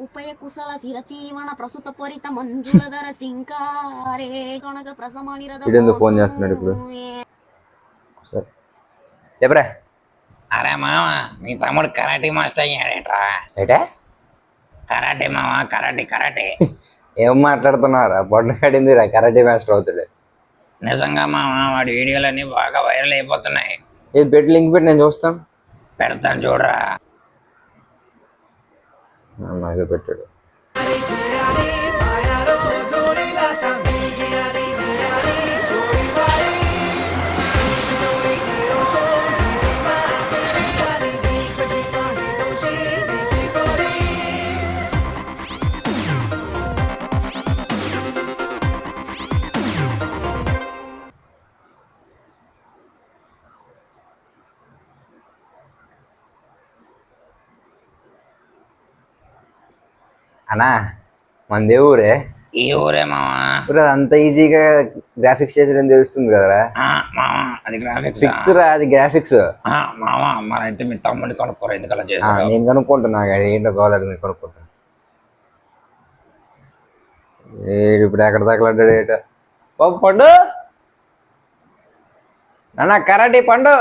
ఉపయ కుశల శిరచీవన ప్రసుత పొరిత మంజులధర శ్రీంకారే కనక ప్రసమనిరద వీడెందుకు phone చేస్తున్నాడు ఇప్పుడు? సరే చెప్పరా. అరే మామ మీ తమ్ముడు కరాటే మాస్టర్ అయ్యాడేట్రా. ఏటే కరాటే మామ, కరాటే కరాటే. ఏం మాట్లాడుతున్నారా? బొడ్డు కడింది రా, కరాటే మాస్టర్ అవుతాడు. నిజంగా మామ వాడి వీడియోలన్నీ బాగా వైరల్ అయిపోతున్నాయి. ఇది పెట్టి లింక్ పెట్టి నేను చూస్తాను. పెడతాను చూడరా. నాకే పెట్టాడు. అన్నా మన దేవుడే. ఈ ఊరే మామ. అంత ఈజీగా గ్రాఫిక్స్ చేసేదని తెలుస్తుంది కదరా. మామ అది గ్రాఫిక్స్ ఫిక్స్ రా, అది గ్రాఫిక్స్. మామ మనైతే మీ తమ్ముడిని కొనుక్కోరు, ఎందుకలా చేశారు? నేను కనుక్కుంటున్నా, ఏంటో కావాలని నేను కనుక్కుంటాను. ఇప్పుడు ఎక్కడ తగలడ్డాడు ఏట? బాబు పండు నాన్న, కరాటే పండు.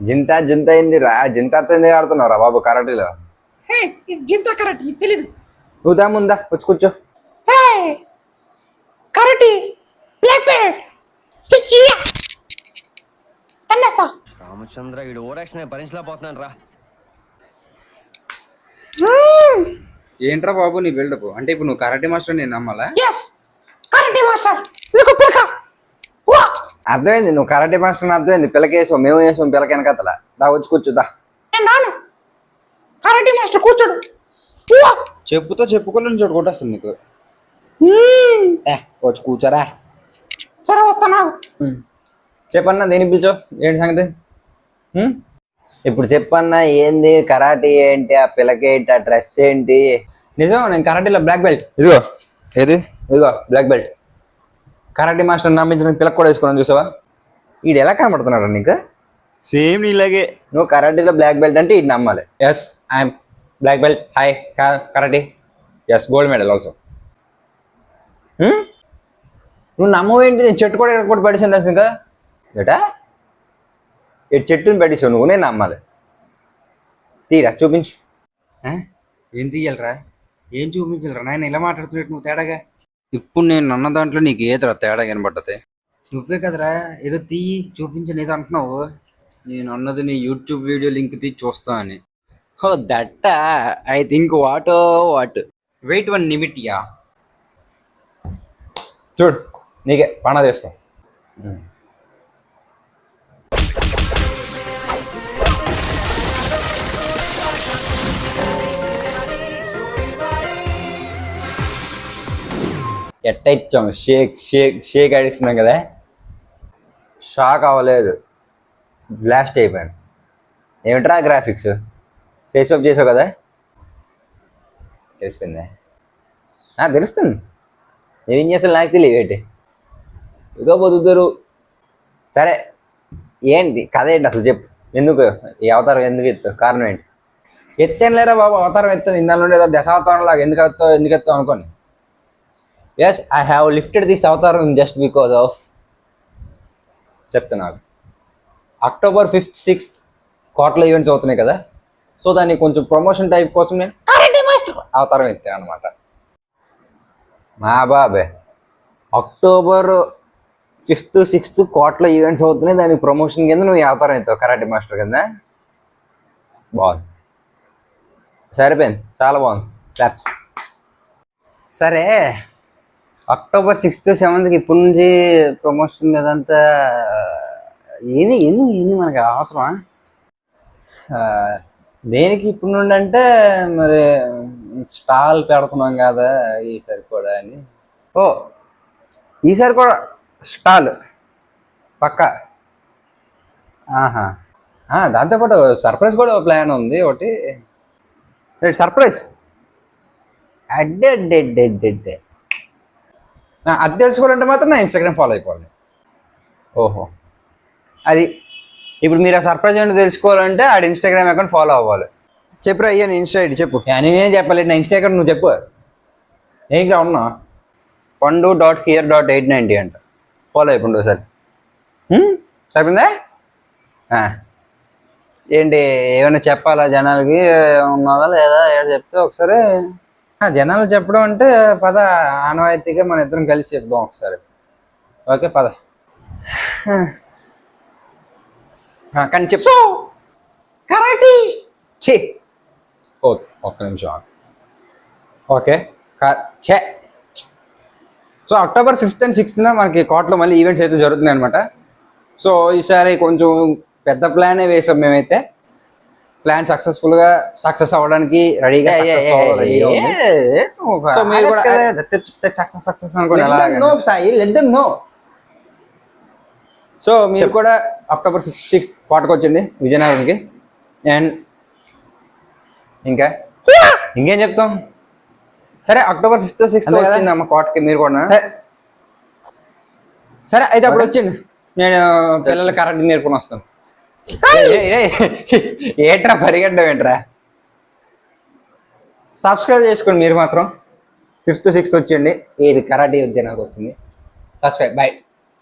జింత జింత అయింది రా. జింత ఎందుకు ఆడుతున్నారా బాబు కరాటీలో? ఇది జింతా కరాటే తెలీదు. నువ్వు దా ముందా వచ్చి కూర్చో. Karate black belt. రామచంద్ర ఈడు ఓరాక్షన్ భరించలేకపోతున్నాను రా. ఏంట్రా బాబు నీ బిల్డప్? అంటే ఇప్పుడు నువ్వు కరాటే మాస్టర్ నేను నమ్మాలా? కరాటే మాస్టర్ అర్థమైంది, నువ్వు కరాటే మాస్టర్ అర్థమైంది. పిల్లకేసావు, మేము వేసాం పిల్లకి వెనకతల. దా వచ్చి కూర్చోదా. కరాటే మాస్టర్ కూర్చోడు. చెప్పుతో చెప్పుకోలేని చోటు కొట్టేస్తుంది నీకు. వచ్చి కూర్చోరా. సరే వస్తాను. చెప్పన్నా, దేనికి పిలిచావు? ఏంటి సంగతి? ఇప్పుడు చెప్పన్నా, ఏంది కరాటే ఏంటి? ఆ పిల్లకేంటి? ఆ డ్రెస్ ఏంటి? నిజం, నేను కరాటీలో బ్లాక్ బెల్ట్. ఇదిగో ఏది, ఇదిగో బ్లాక్ బెల్ట్. కరాటే మాస్టర్ నమ్మించిన పిల్లకి కూడా వేసుకున్నాను, చూసావా? వీడు ఎలా కనబడుతున్నాడు నీకు? సేమ్ నీలాగే. నువ్వు కరాటీలో బ్లాక్ బెల్ట్ అంటే ఇది నమ్మాలి. Yes I'm black belt. Hi karate. Yes gold medal also. నువ్వు నమ్మవేంటి? నేను చెట్టు కూడా ఇక్కడ కూడా పడిసాను తెలుసు ఇంకా. ఏటా ఈ చెట్టుని పడిసావు నువ్వు, నేను నమ్మాలి. తీరా చూపించు. ఏం తీయాలరా? ఏం చూపించాలరా? నాయన ఇలా మాట్లాడుతున్నట్టు నువ్వు తేడాగా. ఇప్పుడు నేను అన్న దాంట్లో నీకు ఏదిరా తేడా కనబడ్డది? నువ్వే కదరా ఏదో తీయి చూపించని ఏదో అంటున్నావు. నేను అన్నది నీ యూట్యూబ్ వీడియో లింక్ తీసి చూస్తా అని. Oh that I think what wait 1 minute yeah. చూడు నీకే పండగ చేసుకో. ఎట్ట ఇచ్చాం? షేక్ షేక్ షేక్ ఆడిస్తున్నాం కదా. షాక్ అవ్వలేదు, బ్లాస్ట్ అయిపోయాను. ఏమిట్రా గ్రాఫిక్స్? ఫేస్ ఆఫ్ చేసావు కదా, తెలిసిపోయిందా? తెలుస్తుంది. నేనేం చేస్తాను నాకు తెలియదు. ఏంటి ఇదో బతుకుతారు. సరే ఏంటి కథ ఏంటి అసలు చెప్పు. ఎందుకు ఈ అవతారం ఎందుకు ఎత్తావు? కారణం ఏంటి? ఎత్తాను లేరా బాబు, అవతారం ఎత్తాను. ఇందాలో ఏదో దశావతారం లాగా ఎందుకు ఎత్తావు అనుకోని. Yes I have lifted this అవతారం జస్ట్ బికాజ్ ఆఫ్ చెప్తున్నా. October 5th 6th కోట్ల ఈవెంట్స్ అవుతున్నాయి కదా, సో దాన్ని కొంచెం ప్రమోషన్ టైప్ కోసం నేను అవతారం ఎత్తాను అనమాట. మా బాబే October 5th 6th కోట్ల ఈవెంట్స్ అవుతున్నాయి, దానికి ప్రమోషన్ కింద నువ్వు ఈ అవతారం ఎత్తావు కరాటే మాస్టర్ కింద. బాగుంది, సరిపోయింది, చాలా బాగుంది. క్లాప్స్. సరే October 6th 7th ఇప్పటి నుంచి ప్రమోషన్ మీదంతా ఏంది మనకి అవసరమా? దేనికి ఇప్పుడు నుండి అంటే మరి స్టాల్ పెడుతున్నాం కదా ఈసారి కూడా అని. ఓ ఈసారి కూడా స్టాల్ పక్కా. ఆహా. దాంతోపాటు సర్ప్రైజ్ కూడా ప్లాన్ ఉంది ఒకటి. సర్ప్రైజ్ అడ్డే అది తెలుసుకోవాలంటే మాత్రం నా ఇన్స్టాగ్రామ్ ఫాలో అయిపోవాలి. ఓహో, అది ఇప్పుడు మీరు ఆ సర్ప్రైజ్ ఏంటో తెలుసుకోవాలంటే ఆడ ఇన్స్టాగ్రామ్ అకౌంట్ ఫాలో అవ్వాలి. చెప్పురా అయ్యా నీ ఇన్స్టా ఐడి చెప్పు. నేనేం చెప్పాలి, నా ఇన్స్టాగ్రామ్ నువ్వు చెప్పు. ఏంగా ఉన్నా పండు.here.890 అంట. ఫాలో అయిపోండి ఒకసారి. సరిపోయిందా? ఏంటి ఏమైనా చెప్పాలా జనాలకి, ఉన్నదా లేదా ఏదో చెప్తే ఒకసారి. జనాలు చెప్పడం అంటే పద, ఆనవాయితీగా మన ఇద్దరం కలిసి చెప్దాం ఒకసారి. ఓకే పద. కానీ చెప్పు. కరాటీ ఛీ, ఓకే ఒక్క నిమిషం ఆగు. ఓకే ఛే. So October 5th and 6th మనకి కోటలో మళ్ళీ ఈవెంట్స్ అయితే జరుగుతున్నాయి అనమాట. సో ఈసారి కొంచెం పెద్ద ప్లానే వేసాం మేమైతే. ప్లాన్ సక్సెస్ అవ్వడానికి రెడీగా ఉంది. సో మీరు కూడా సక్సెస్ అనుకోండి. సో మీరు కూడా అక్టోబర్ 5th, 6th కోటకు వచ్చింది విజయనగరంకి. అండ్ ఇంకేం చెప్తాం. సరే అక్టోబర్ 5th, 6th వచ్చింది అమ్మ కోటకి, మీరు కూడా. సరే అయితే అప్పుడు వచ్చింది, నేను పిల్లల కరాటే నేర్పుకొని వస్తాను. ఏంట్రా పరిగెట్టడం ఏంట్రా? సబ్స్క్రైబ్ చేసుకోండి మీరు మాత్రం. 5th, 6th వచ్చేయండి. ఏది కరాటే వద్దే నాకు వచ్చింది. సబ్స్క్రైబ్. బాయ్.